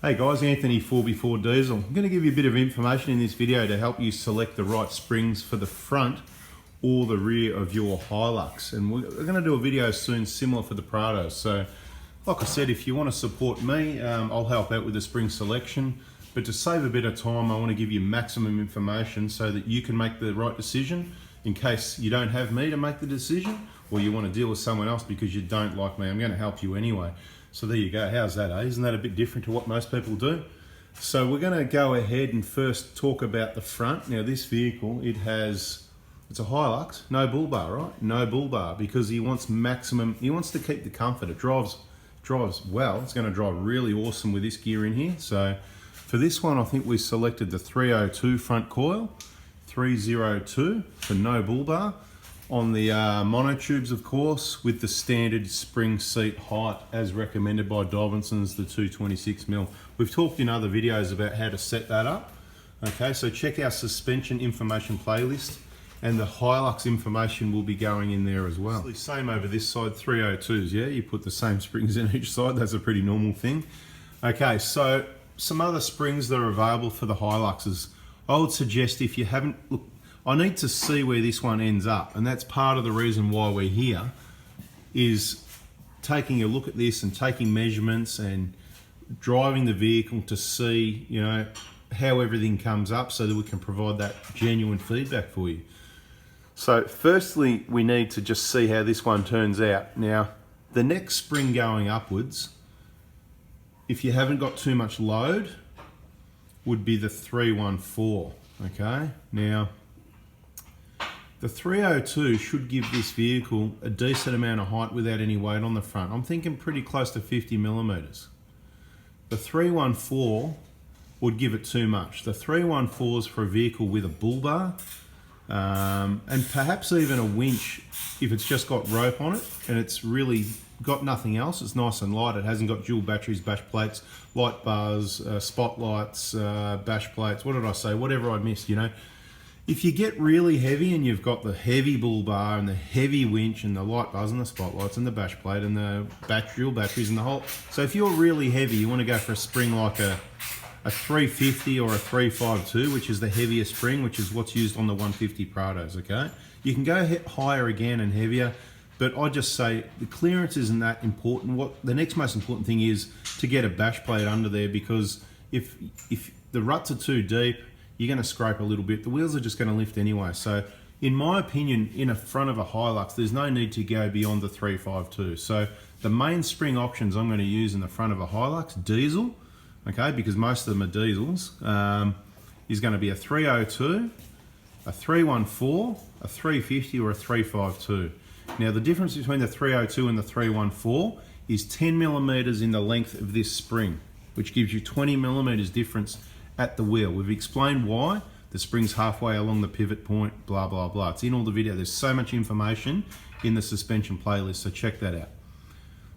Hey guys, Anthony 4x4 Diesel. I'm going to give you a bit of information in this video to help you select the right springs for the front or the rear of your Hilux. And we're going to do a video soon similar for the Prados. So like I said, if you want to support me, I'll help out with the spring selection. But to save a bit of time, I want to give you maximum information so that you can make the right decision in case you don't have me to make the decision or you want to deal with someone else because you don't like me. I'm going to help you anyway. So there you go. How's that, eh? Isn't that a bit different to what most people do? So we're going to go ahead and first talk about the front. Now this vehicle, it's a Hilux, no bull bar, right? No bull bar, because he wants to keep the comfort. It drives well. It's going to drive really awesome with this gear in here. So for this one, I think we selected the 302 front coil, 302 for no bull bar. On the monotubes, of course, with the standard spring seat height as recommended by Dobinson's, the 226mm. We've talked in other videos about how to set that up. Okay, so check our suspension information playlist, and the Hilux information will be going in there as well. Same over this side, 302s, yeah? You put the same springs in each side, that's a pretty normal thing. Okay, so some other springs that are available for the Hiluxes. I would suggest, if you haven't, look, I need to see where this one ends up, and that's part of the reason why we're here, is taking a look at this and taking measurements and driving the vehicle to see, you know, how everything comes up so that we can provide that genuine feedback for you. So firstly, we need to just see how this one turns out. Now, the next spring going upwards, if you haven't got too much load, would be the 314, okay? Now, the 302 should give this vehicle a decent amount of height without any weight on the front. I'm thinking pretty close to 50mm. The 314 would give it too much. The 314 is for a vehicle with a bull bar, and perhaps even a winch if it's just got rope on it and it's really got nothing else. It's nice and light. It hasn't got dual batteries, bash plates, light bars, spotlights, bash plates. What did I say? Whatever I missed, you know. If you get really heavy and you've got the heavy bull bar and the heavy winch and the light bars and the spotlights and the bash plate and the dual batteries and the whole... So if you're really heavy, you want to go for a spring like a 350 or a 352, which is the heaviest spring, which is what's used on the 150 Prados, okay? You can go higher again and heavier, but I just say the clearance isn't that important. What the next most important thing is to get a bash plate under there, because if the ruts are too deep, you're going to scrape a little bit. The wheels are just going to lift anyway. So in my opinion, in a front of a Hilux, there's no need to go beyond the 352. So the main spring options I'm going to use in the front of a Hilux, diesel, okay, because most of them are diesels, is going to be a 302, a 314, a 350 or a 352. Now the difference between the 302 and the 314 is 10mm in the length of this spring, which gives you 20mm difference at the wheel. We've explained why. The spring's halfway along the pivot point, blah, blah, blah. It's in all the video. There's so much information in the suspension playlist, so check that out.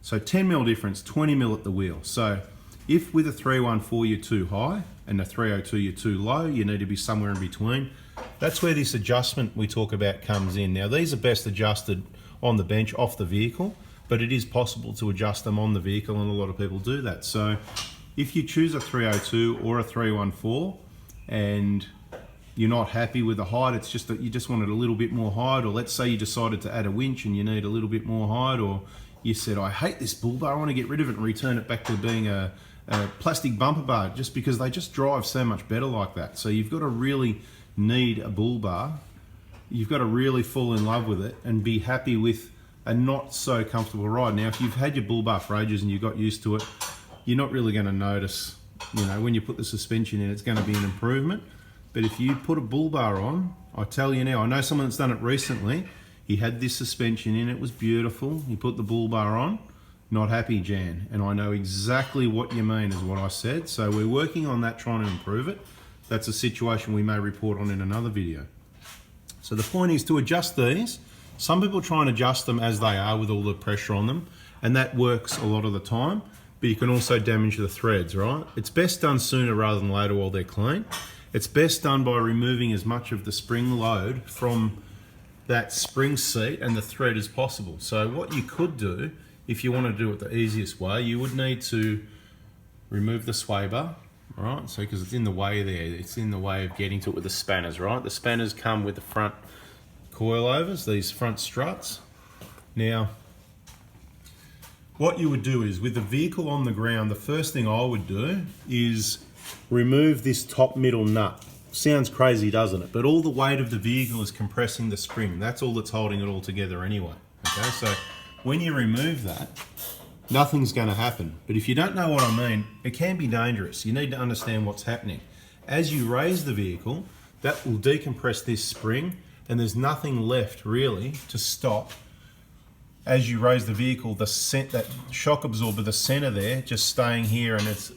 So 10mm difference, 20mm at the wheel. So if with a 314 you're too high and the 302 you're too low, you need to be somewhere in between. That's where this adjustment we talk about comes in. Now these are best adjusted on the bench off the vehicle, but it is possible to adjust them on the vehicle, and a lot of people do that. So if you choose a 302 or a 314 and you're not happy with the height, it's just that you just wanted a little bit more height, or let's say you decided to add a winch and you need a little bit more height, or you said, I hate this bull bar, I want to get rid of it and return it back to being a plastic bumper bar, just because they just drive so much better like that. So you've got to really need a bull bar. You've got to really fall in love with it and be happy with a not so comfortable ride. Now, if you've had your bull bar for ages and you got used to it, you're not really going to notice, you know, when you put the suspension in, it's going to be an improvement. But if you put a bull bar on, I tell you now, I know someone that's done it recently. He had this suspension in, it was beautiful. He put the bull bar on, not happy, Jan. And I know exactly what you mean is what I said. So we're working on that, trying to improve it. That's a situation we may report on in another video. So the point is to adjust these. Some people try and adjust them as they are with all the pressure on them, and that works a lot of the time. But you can also damage the threads, right? It's best done sooner rather than later while they're clean. It's best done by removing as much of the spring load from that spring seat and the thread as possible. So what you could do, if you want to do it the easiest way, you would need to remove the sway bar, right? So because it's in the way there, it's in the way of getting to it with the spanners, right? The spanners come with the front coilovers, these front struts. Now, what you would do is, with the vehicle on the ground, the first thing I would do is remove this top middle nut. Sounds crazy, doesn't it? But all the weight of the vehicle is compressing the spring. That's all that's holding it all together anyway. Okay, so when you remove that, nothing's going to happen. But if you don't know what I mean, it can be dangerous. You need to understand what's happening. As you raise the vehicle, that will decompress this spring, and there's nothing left really to stop. As you raise the vehicle, that shock absorber, the center there, just staying here, and it's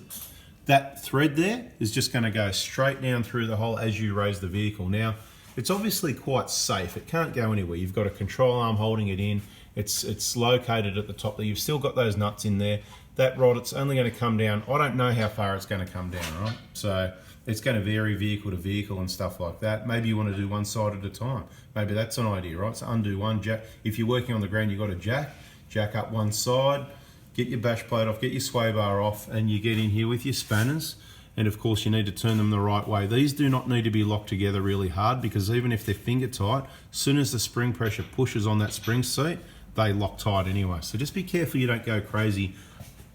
that thread there is just going to go straight down through the hole as you raise the vehicle. Now, it's obviously quite safe. It can't go anywhere. You've got a control arm holding it in. It's located at the top there. You've still got those nuts in there. That rod, it's only going to come down. I don't know how far it's going to come down, right? So it's going to vary vehicle to vehicle and stuff like that. Maybe you want to do one side at a time. Maybe that's an idea, right? So undo one jack. If you're working on the ground, you've got a jack up one side, get your bash plate off, get your sway bar off, and you get in here with your spanners. And of course, you need to turn them the right way. These do not need to be locked together really hard, because even if they're finger tight, as soon as the spring pressure pushes on that spring seat, they lock tight anyway. So just be careful you don't go crazy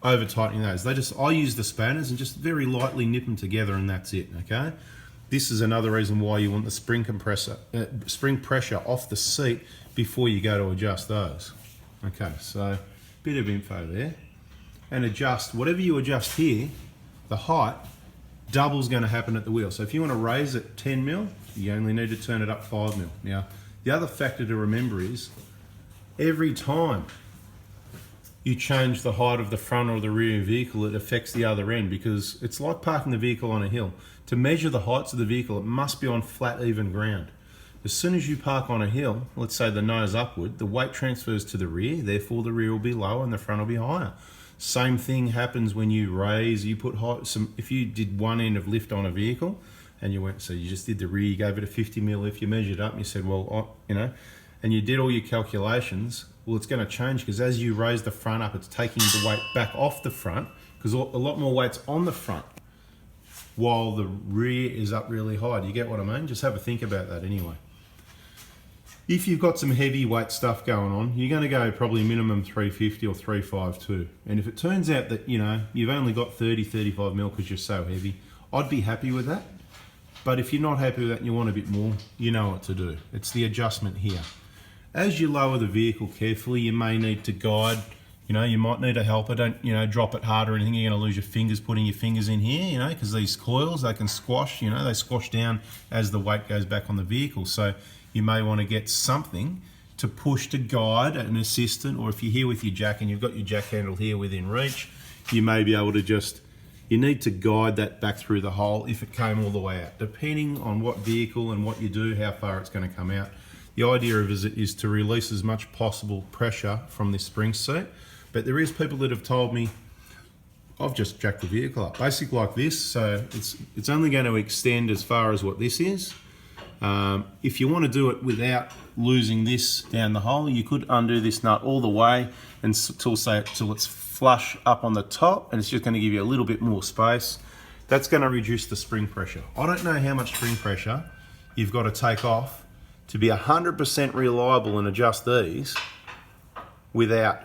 over tightening those. I use the spanners and just very lightly nip them together, and that's it, okay? This is another reason why you want the spring pressure off the seat before you go to adjust those. Okay, so bit of info there. And adjust, whatever you adjust here, the height, double's going to happen at the wheel. So if you want to raise it 10 mil, you only need to turn it up 5 mil. Now, the other factor to remember is, every time you change the height of the front or the rear vehicle, it affects the other end, because it's like parking the vehicle on a hill. To measure the heights of the vehicle, it must be on flat, even ground. As soon as you park on a hill, let's say the nose upward, the weight transfers to the rear, therefore the rear will be lower and the front will be higher. Same thing happens when you raise, you put if you did one end of lift on a vehicle and you just did the rear, you gave it a 50 mil lift, you measured up and you said, well, and you did all your calculations, well, it's going to change, because as you raise the front up, it's taking the weight back off the front, because a lot more weight's on the front while the rear is up really high. Do you get what I mean? Just have a think about that anyway. If you've got some heavyweight stuff going on, you're going to go probably minimum 350 or 352. And if it turns out that, you've only got 30, 35 mil because you're so heavy, I'd be happy with that. But if you're not happy with that and you want a bit more, you know what to do. It's the adjustment here. As you lower the vehicle carefully, you may need to guide. You might need a helper. Don't, drop it hard or anything. You're going to lose your fingers putting your fingers in here, because these coils, they can squash, they squash down as the weight goes back on the vehicle. So you may want to get something to push to guide, an assistant, or if you're here with your jack and you've got your jack handle here within reach, you may be able to you need to guide that back through the hole if it came all the way out. Depending on what vehicle and what you do, how far it's going to come out. The idea of it is to release as much possible pressure from this spring seat. But there is people that have told me, I've just jacked the vehicle up, basically like this, so it's only going to extend as far as what this is. If you want to do it without losing this down the hole, you could undo this nut all the way until it's flush up on the top, and it's just going to give you a little bit more space. That's going to reduce the spring pressure. I don't know how much spring pressure you've got to take off to be 100% reliable and adjust these without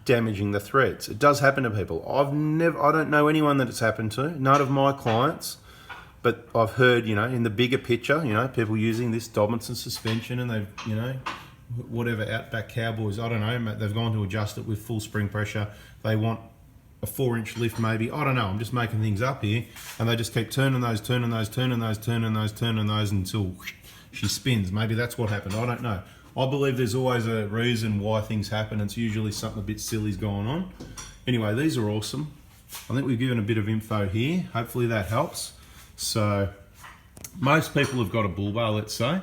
damaging the threads. It does happen to people. I don't know anyone that it's happened to, none of my clients, but I've heard, in the bigger picture, people using this Dobinson suspension, and they've, whatever Outback Cowboys, I don't know, they've gone to adjust it with full spring pressure. They want a 4-inch lift maybe, I don't know, I'm just making things up here, and they just keep turning those until she spins. Maybe that's what happened, I don't know. I believe there's always a reason why things happen. It's usually something a bit silly's going on. Anyway, these are awesome. I think we've given a bit of info here. Hopefully that helps. So most people have got a bull bar, let's say.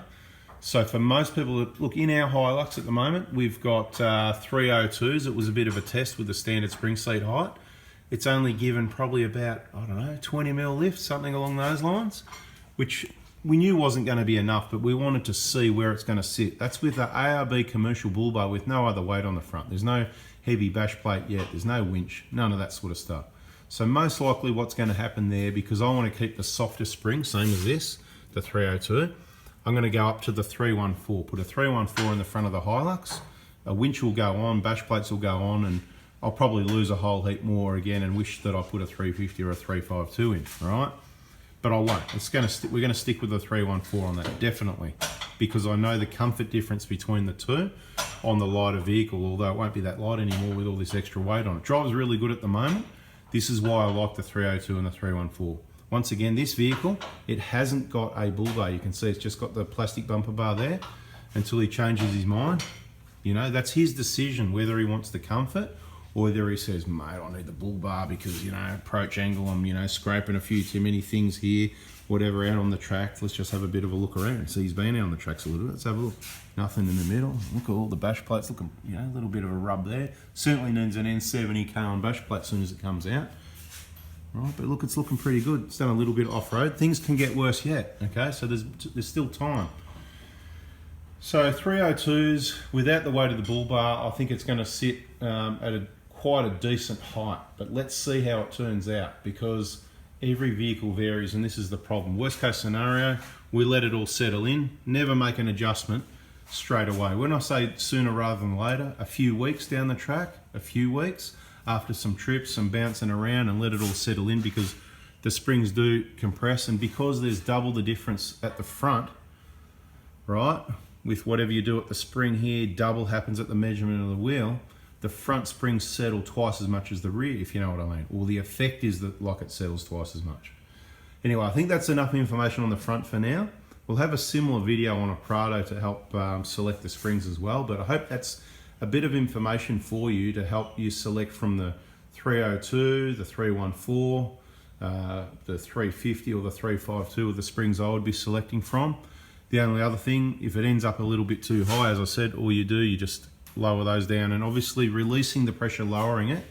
So for most people, look, in our Hilux at the moment, we've got 302s. It was a bit of a test with the standard spring seat height. It's only given probably about, 20 mil lift, something along those lines, which we knew wasn't going to be enough, but we wanted to see where it's going to sit. That's with the ARB commercial bull bar with no other weight on the front. There's no heavy bash plate yet. There's no winch, none of that sort of stuff. So most likely what's going to happen there, because I want to keep the softer spring, same as this, the 302, I'm going to go up to the 314, put a 314 in the front of the Hilux, a winch will go on, bash plates will go on, and I'll probably lose a whole heap more again and wish that I put a 350 or a 352 in, all right? But I won't. We're going to stick with the 314 on that, definitely, because I know the comfort difference between the two on the lighter vehicle, although it won't be that light anymore with all this extra weight on it. Drives really good at the moment. This is why I like the 302 and the 314. Once again, this vehicle, it hasn't got a bull bar. You can see it's just got the plastic bumper bar there until he changes his mind. You know, that's his decision whether he wants the comfort or whether he says, mate, I need the bull bar because, you know, approach angle, I'm, you know, scraping a few too many things here, whatever, out on the track. Let's just have a bit of a look around. See, he's been out on the tracks a little bit. Let's have a look. Nothing in the middle. Look at all the bash plates. Look, you know, a little bit of a rub there. Certainly needs an N70 Carbon bash plate as soon as it comes out. Right, but look, it's looking pretty good. It's done a little bit off-road. Things can get worse yet, okay? So there's still time. So 302s, without the weight of the bull bar, I think it's going to sit at quite a decent height. But let's see how it turns out, because every vehicle varies, and this is the problem. Worst case scenario, we let it all settle in, never make an adjustment straight away. When I say sooner rather than later, a few weeks down the track, a few weeks, after some trips, some bouncing around, and let it all settle in, because the springs do compress, and because there's double the difference at the front, right, with whatever you do at the spring here, double happens at the measurement of the wheel, the front springs settle twice as much as the rear, if you know what I mean. Or the effect is that like it settles twice as much. Anyway, I think that's enough information on the front for now. We'll have a similar video on a Prado to help select the springs as well, but I hope that's a bit of information for you to help you select from the 302, the 314, the 350 or the 352 are the springs I would be selecting from. The only other thing, if it ends up a little bit too high, as I said, all you do, you just lower those down, and obviously releasing the pressure, lowering it,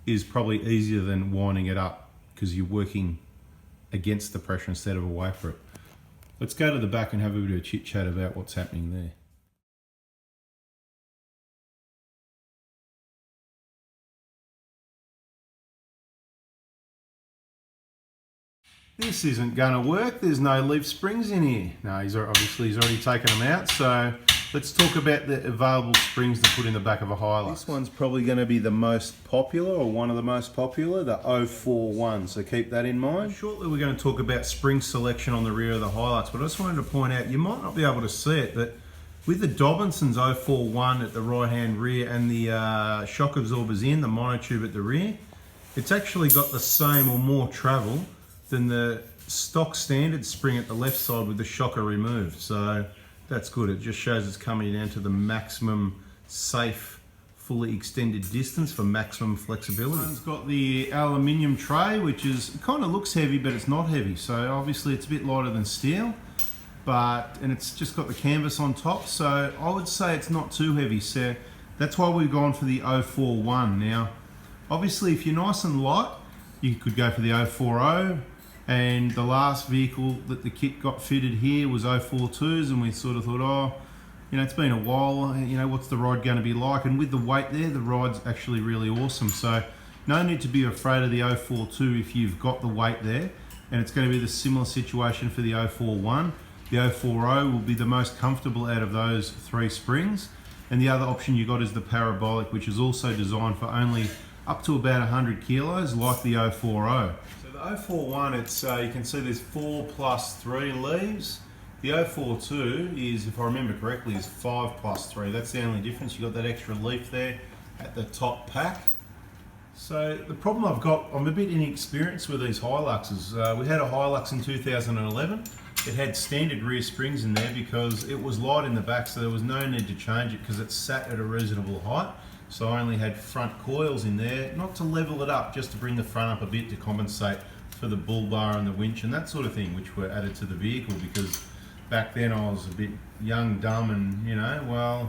is probably easier than winding it up, because you're working against the pressure instead of away for it. Let's go to the back and have a bit of a chit chat about what's happening there. This isn't going to work. There's no leaf springs in here. No, he's already taken them out. So let's talk about the available springs to put in the back of a Hilux. This one's probably going to be the most popular, or one of the most popular, the 041. So keep that in mind. Shortly we're going to talk about spring selection on the rear of the Hilux, but I just wanted to point out, you might not be able to see it, but with the Dobinson's 041 at the right hand rear and the shock absorbers in, the monotube at the rear, it's actually got the same or more travel than the stock standard spring at the left side with the shocker removed. So that's good. It just shows it's coming down to the maximum safe, fully extended distance for maximum flexibility. It's got the aluminium tray, which is, kind of looks heavy, but it's not heavy. So obviously it's a bit lighter than steel, and it's just got the canvas on top. So I would say it's not too heavy. So that's why we've gone for the 041. Now, obviously if you're nice and light, you could go for the 040. And the last vehicle that the kit got fitted here was 042s, and we sort of thought, oh, you know, it's been a while, you know, what's the ride going to be like? And with the weight there, the ride's actually really awesome. So no need to be afraid of the 042 if you've got the weight there. And it's going to be the similar situation for the 041. The 040 will be the most comfortable out of those three springs. And the other option you got is the parabolic, which is also designed for only up to about 100 kilos, like the 040. The 041, it's you can see there's 4 plus 3 leaves. The 042 is, if I remember correctly, is 5 plus 3. That's the only difference. You've got that extra leaf there at the top pack. So the problem I've got, I'm a bit inexperienced with these Hiluxes. We had a Hilux in 2011. It had standard rear springs in there because it was light in the back, so there was no need to change it because it sat at a reasonable height. So I only had front coils in there, not to level it up, just to bring the front up a bit to compensate for the bull bar and the winch and that sort of thing, which were added to the vehicle, because back then I was a bit young, dumb, and I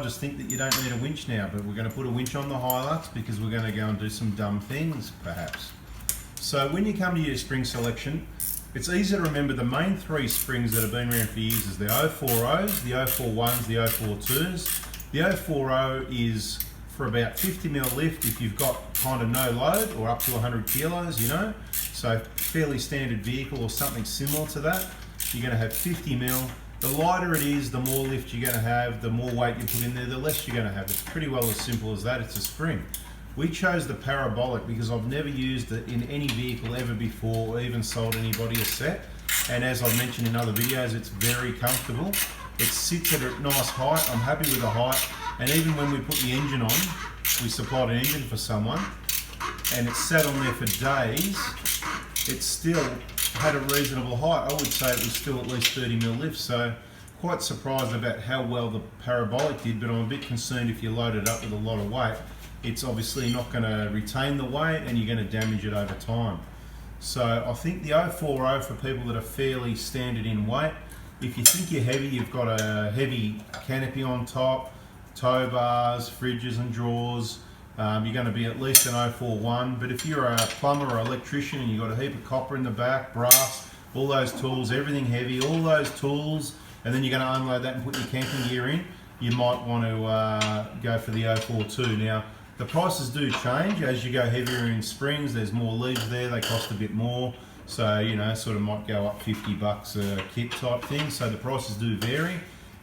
just think that you don't need a winch now, but we're going to put a winch on the Hilux because we're going to go and do some dumb things, perhaps. So when you come to your spring selection, it's easy to remember the main three springs that have been around for years is the 040s, the 041s, the 042s. The 040 is for about 50 mil lift if you've got kind of no load, or up to 100 kilos, you know. So fairly standard vehicle or something similar to that, you're going to have 50 mil. The lighter it is, the more lift you're going to have, the more weight you put in there, the less you're going to have. It's pretty well as simple as that. It's a spring. We chose the parabolic because I've never used it in any vehicle ever before, or even sold anybody a set. And as I've mentioned in other videos, it's very comfortable. It sits at a nice height. I'm happy with the height. And even when we put the engine on, we supplied an engine for someone, and it sat on there for days, it still had a reasonable height. I would say it was still at least 30 mil lift, so quite surprised about how well the parabolic did, but I'm a bit concerned if you load it up with a lot of weight, it's obviously not going to retain the weight and you're going to damage it over time. So I think the 040 for people that are fairly standard in weight, if you think you're heavy, you've got a heavy canopy on top, tow bars, fridges and drawers, you're going to be at least an 041. But if you're a plumber or electrician and you've got a heap of copper in the back, brass, all those tools, everything heavy, all those tools, and then you're going to unload that and put your camping gear in, you might want to go for the 042. Now, the prices do change as you go heavier in springs. There's more leads there, they cost a bit more, so you know, sort of might go up $50 a kit type thing, so the prices do vary.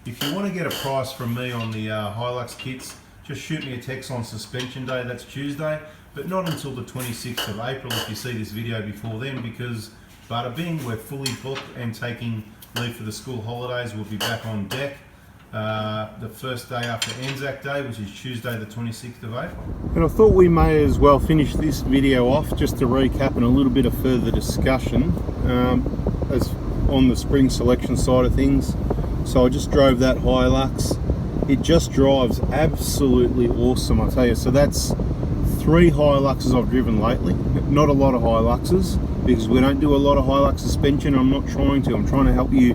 If you want to get a price from me on the Hilux kits, just shoot me a text on suspension day, that's Tuesday, but not until the 26th of April if you see this video before then, because bada bing, we're fully booked and taking leave for the school holidays. We'll be back on deck the first day after Anzac Day, which is Tuesday the 26th of April. And I thought we may as well finish this video off just to recap and a little bit of further discussion as on the spring selection side of things. So I just drove that Hilux. It just drives absolutely awesome, I tell you. So that's 3 Hiluxes I've driven lately. Not a lot of Hiluxes, because we don't do a lot of Hilux suspension. I'm not trying to. I'm trying to help you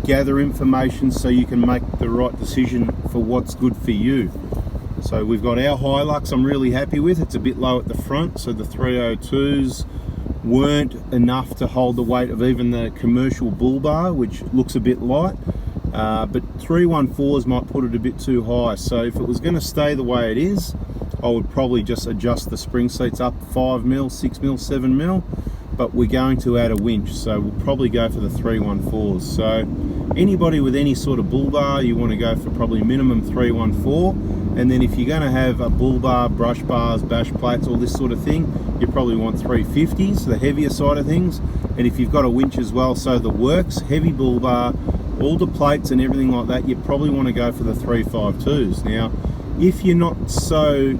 gather information so you can make the right decision for what's good for you. So we've got our Hilux I'm really happy with. It's a bit low at the front, so the 302s weren't enough to hold the weight of even the commercial bull bar, which looks a bit light. But 314s might put it a bit too high, so if it was going to stay the way it is, I would probably just adjust the spring seats up 5 mil, 6 mil, 7 mil, but we're going to add a winch, so we'll probably go for the 314s. So anybody with any sort of bull bar, you want to go for probably minimum 314, and then if you're going to have a bull bar, brush bars, bash plates, all this sort of thing, you probably want 350s, the heavier side of things. And if you've got a winch as well, so the works, heavy bull bar, all the plates and everything like that, you probably want to go for the 352s. Now, if you're not so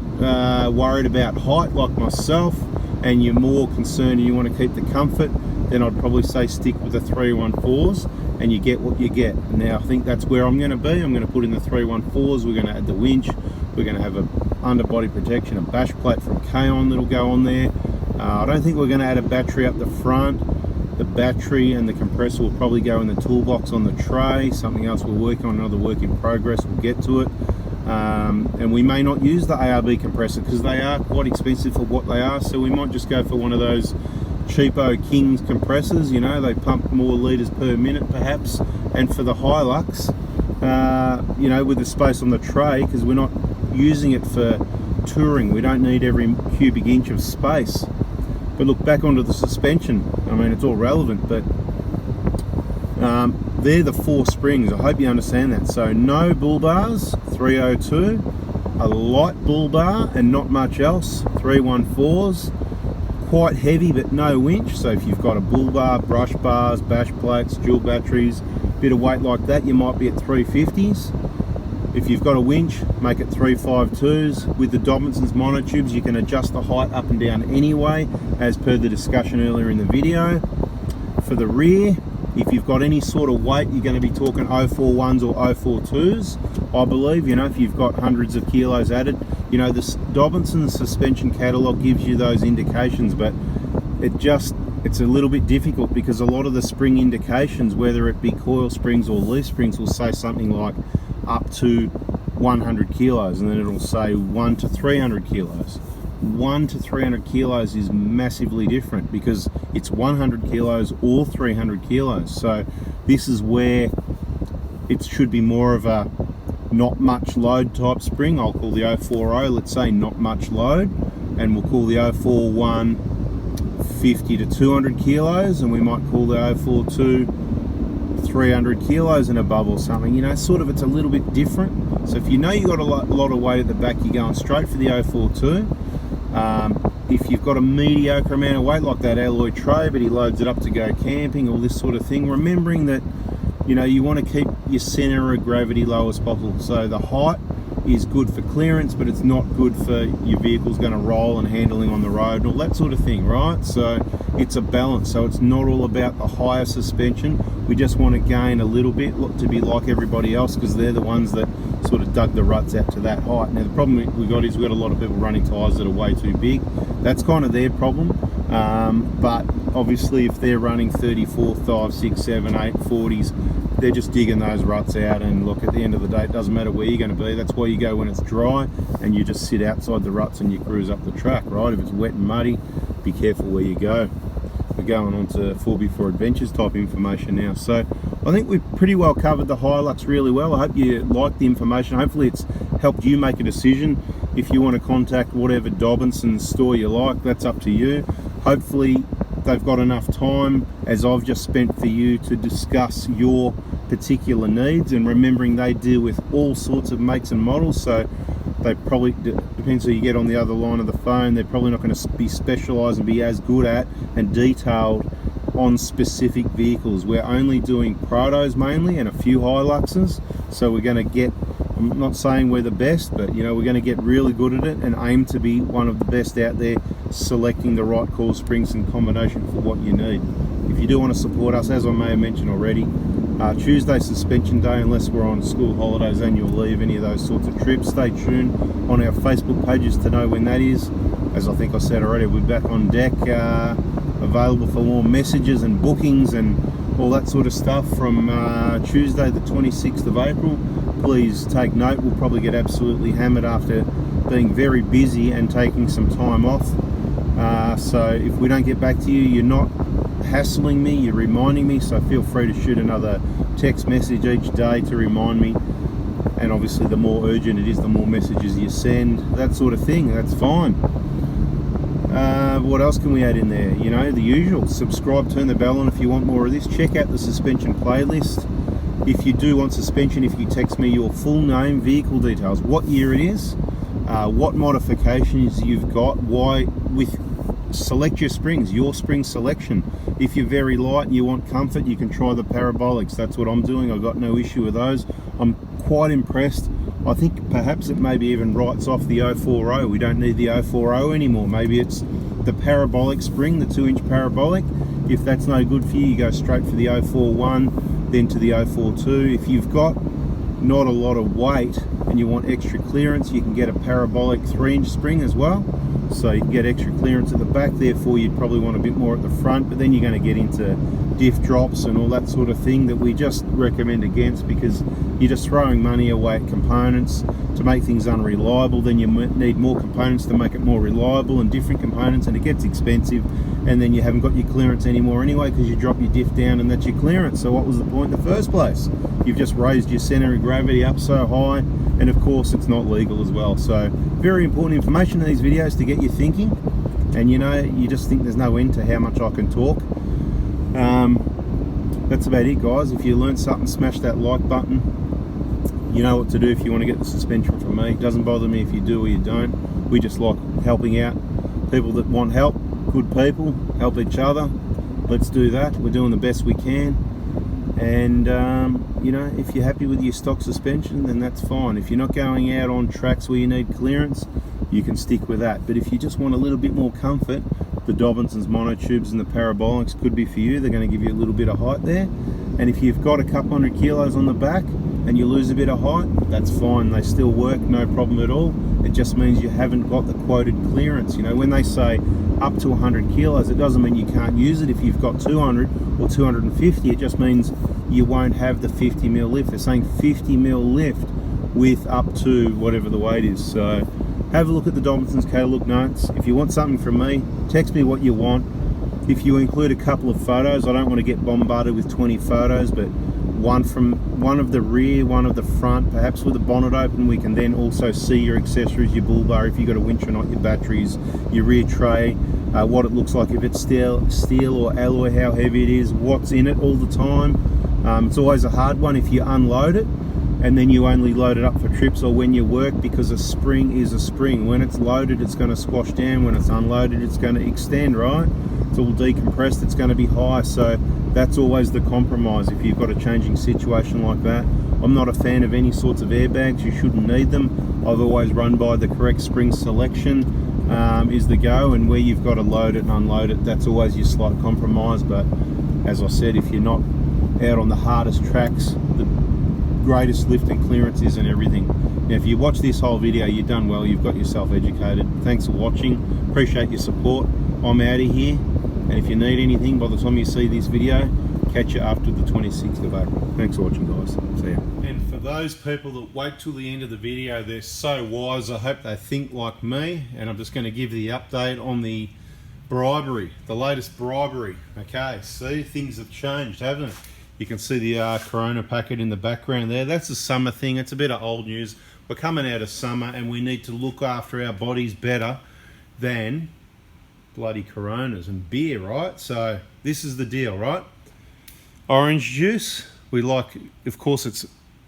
worried about height like myself, and you're more concerned and you want to keep the comfort, then I'd probably say stick with the 314s and you get what you get. Now, I think that's where I'm going to be. I'm going to put in the 314s, we're going to add the winch, we're going to have a underbody protection, a bash plate from K-On that'll go on there. I don't think we're going to add a battery up the front. The battery and the compressor will probably go in the toolbox on the tray. Something else we're working on, another work in progress, we'll get to it. And we may not use the ARB compressor because they are quite expensive for what they are, so we might just go for one of those cheapo King's compressors, you know, they pump more litres per minute perhaps. And for the Hilux, you know, with the space on the tray, because we're not using it for touring, we don't need every cubic inch of space. But look, back onto the suspension, I mean, it's all relevant, but they're the 4 springs. I hope you understand that. So no bull bars, 302, a light bull bar and not much else, 314s, quite heavy but no winch. So if you've got a bull bar, brush bars, bash plates, dual batteries, bit of weight like that, you might be at 350s. If you've got a winch, make it 352s. With the Dobinson's monotubes, you can adjust the height up and down anyway, as per the discussion earlier in the video. For the rear, if you've got any sort of weight, you're going to be talking 041s or 042s, I believe. You know, if you've got hundreds of kilos added, you know, this Dobinson's suspension catalogue gives you those indications, but it's a little bit difficult because a lot of the spring indications, whether it be coil springs or leaf springs, will say something like up to 100 kilos, and then it'll say 1 to 300 kilos. 1 to 300 kilos is massively different because it's 100 kilos or 300 kilos. So this is where it should be more of a not much load type spring, I'll call the 040, let's say not much load, and we'll call the 041 50 to 200 kilos, and we might call the 042 300 kilos and above or something, you know, sort of. It's a little bit different. So if you know you've got a lot of weight at the back, you're going straight for the 042. If you've got a mediocre amount of weight like that alloy tray, but he loads it up to go camping or this sort of thing, remembering that, you know, you want to keep your center of gravity low as possible. So the height is good for clearance, but it's not good for your vehicle's going to roll and handling on the road and all that sort of thing, right? So it's a balance. So it's not all about the higher suspension. We just want to gain a little bit to be like everybody else, because they're the ones that sort of dug the ruts out to that height. Now the problem we've got is we've got a lot of people running tyres that are way too big. That's kind of their problem. But obviously if they're running 34, 5, 6, 7, 8, 40s, they're just digging those ruts out. And look, at the end of the day, it doesn't matter where you're going to be. That's why you go when it's dry and you just sit outside the ruts and you cruise up the track, right? If it's wet and muddy, be careful where you go. We're going on to 4x4 Adventures type information now. So I think we've pretty well covered the Hilux really well. I hope you like the information. Hopefully it's helped you make a decision. If you want to contact whatever Dobinson's store you like, that's up to you. Hopefully they've got enough time, as I've just spent, for you to discuss your particular needs, and remembering they deal with all sorts of makes and models. So they probably, depends who you get on the other line of the phone, they're probably not going to be specialised and be as good at and detailed on specific vehicles. We're only doing Prados mainly and a few Hiluxes, so we're going to get, I'm not saying we're the best, but you know, we're going to get really good at it and aim to be one of the best out there, selecting the right coil springs and combination for what you need. If you do want to support us, as I may have mentioned already, Tuesday suspension day, unless we're on school holidays, annual leave, any of those sorts of trips. Stay tuned on our Facebook pages to know when that is. As I think I said already, we're back on deck, available for more messages and bookings and all that sort of stuff from Tuesday the 26th of April. Please take note, we'll probably get absolutely hammered after being very busy and taking some time off. So if we don't get back to you, you're not hassling me, you're reminding me, so feel free to shoot another text message each day to remind me. And obviously the more urgent it is, the more messages you send, that sort of thing. That's fine. What else can we add in there? You know, the usual. Subscribe, turn the bell on if you want more of this. Check out the suspension playlist. If you do want suspension, if you text me your full name, vehicle details, what year it is, what modifications you've got, why, select your springs, your spring selection. If you're very light and you want comfort, you can try the parabolics. That's what I'm doing. I've got no issue with those. I'm quite impressed. I think perhaps it maybe even writes off the 040. We don't need the 040 anymore. Maybe it's the parabolic spring, the 2-inch parabolic. If that's no good for you, you go straight for the 041, then to the 042. If you've got not a lot of weight and you want extra clearance, you can get a parabolic 3-inch spring as well. So you can get extra clearance at the back, therefore you'd probably want a bit more at the front, but then you're going to get into diff drops and all that sort of thing that we just recommend against, because you're just throwing money away at components to make things unreliable. Then you need more components to make it more reliable, and different components, and it gets expensive, and then you haven't got your clearance anymore anyway, because you drop your diff down and that's your clearance. So what was the point in the first place? You've just raised your center of gravity up so high, and of course it's not legal as well. So very important information in these videos to get you thinking, and you know, you just think there's no end to how much I can talk. That's about it, guys. If you learned something, smash that like button. You know what to do if you want to get the suspension from me. It doesn't bother me if you do or you don't. We just like helping out people that want help. Good people, help each other. Let's do that. We're doing the best we can. And you know, if you're happy with your stock suspension, then that's fine. If you're not going out on tracks where you need clearance, you can stick with that. But if you just want a little bit more comfort, the Dobinson's monotubes and the parabolics could be for you. They're going to give you a little bit of height there. And if you've got a couple hundred kilos on the back and you lose a bit of height, that's fine. They still work, no problem at all. It just means you haven't got the quoted clearance. You know, when they say up to 100 kilos, it doesn't mean you can't use it if you've got 200 or 250. It just means you won't have the 50 mil lift. They're saying 50 mil lift with up to whatever the weight is. So have a look at the Dobinson's catalog notes. If you want something from me, text me what you want. If you include a couple of photos, I don't want to get bombarded with 20 photos, but one of the rear, one of the front, perhaps with the bonnet open. We can then also see your accessories, your bull bar, if you've got a winch or not, your batteries, your rear tray, what it looks like, if it's steel or alloy, how heavy it is, what's in it all the time. It's always a hard one if you unload it and then you only load it up for trips or when you work, because a spring is a spring. When it's loaded, it's going to squash down. When it's unloaded, it's going to extend, right? It's all decompressed, it's going to be high. So that's always the compromise if you've got a changing situation like that. I'm not a fan of any sorts of airbags. You shouldn't need them. I've always run by the correct spring selection is the go, and where you've got to load it and unload it, that's always your slight compromise. But as I said, if you're not out on the hardest tracks, the greatest lift and clearance is and everything. Now, if you watch this whole video, you've done well, you've got yourself educated. Thanks for watching, appreciate your support. I'm out of here, and if you need anything by the time you see this video, catch you after the 26th of April. Thanks for watching, guys. See ya. And for those people that wait till the end of the video, they're so wise. I hope they think like me, and I'm just going to give the update on the bribery, the latest bribery. Okay, see, things have changed, haven't it? You can see the Corona packet in the background there. That's a summer thing. It's a bit of old news. We're coming out of summer and we need to look after our bodies better than bloody Coronas and beer, right? So this is the deal, right? Orange juice. We like, of course, it's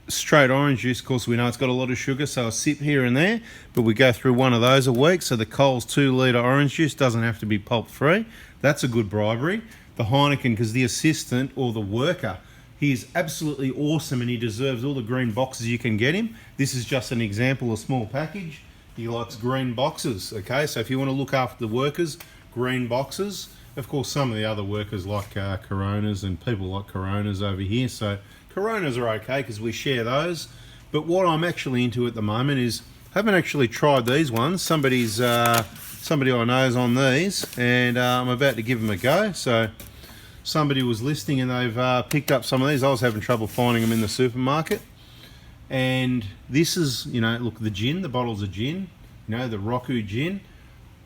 straight orange juice. Of course, we know it's got a lot of sugar, so a sip here and there, but we go through one of those a week. So the Coles 2-litre orange juice doesn't have to be pulp free. That's a good bribery. The Heineken, because the assistant or the worker, he is absolutely awesome and he deserves all the green boxes you can get him. This is just an example, a small package. He likes green boxes, okay? So if you want to look after the workers, green boxes. Of course, some of the other workers like Coronas, and people like Coronas over here. So Coronas are okay because we share those. But what I'm actually into at the moment is, I haven't actually tried these ones. Somebody I know is on these, and I'm about to give them a go. So somebody was listening and they've picked up some of these. I was having trouble finding them in the supermarket. And this is, you know, look, the gin, the bottles of gin, you know, the Roku gin.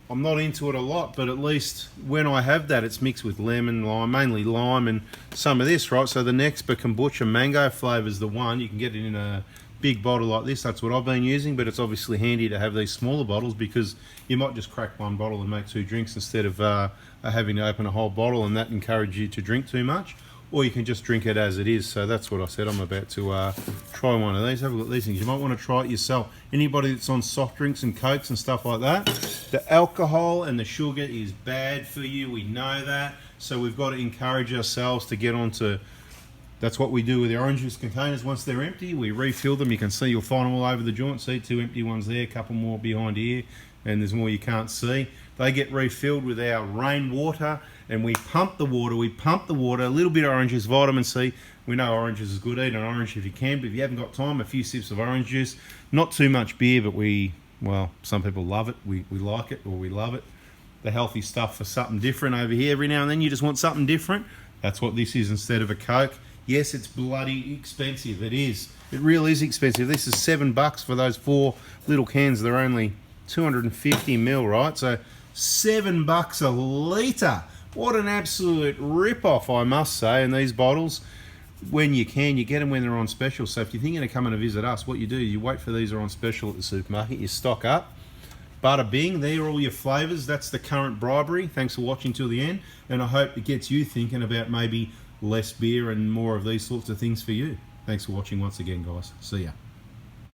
I'm not into it a lot, but at least when I have that, it's mixed with lemon, lime, mainly lime, and some of this, right? So the Nextba kombucha mango flavour is the one. You can get it in a big bottle like this. That's what I've been using, but it's obviously handy to have these smaller bottles because you might just crack one bottle and make 2 drinks instead of having to open a whole bottle, and that encourages you to drink too much. Or you can just drink it as it is. So that's what I said. I'm about to try one of these. Have a look at these things. You might want to try it yourself. Anybody that's on soft drinks and cokes and stuff like that, the alcohol and the sugar is bad for you. We know that. So we've got to encourage ourselves to get onto. That's what we do with the orange juice containers. Once they're empty, we refill them. You can see, you'll find them all over the joint. See, 2 empty ones there, a couple more behind here, and there's more you can't see. They get refilled with our rainwater, and we pump the water. A little bit of orange juice, vitamin C. We know oranges is good. Eat an orange if you can, but if you haven't got time, a few sips of orange juice. Not too much beer, but well, some people love it. We like it, or we love it. The healthy stuff for something different over here. Every now and then you just want something different. That's what this is instead of a Coke. Yes, it's bloody expensive. It is. It really is expensive. This is $7 for those 4 little cans. They're only 250 ml, right? So $7 a litre. What an absolute rip-off, I must say. And these bottles, when you can, you get them when they're on special. So if you're thinking of coming to visit us, what you do is you wait for these are on special at the supermarket. You stock up. Bada bing, there are all your flavours. That's the current bribery. Thanks for watching till the end. And I hope it gets you thinking about maybe less beer and more of these sorts of things for you. Thanks for watching once again, guys. See ya.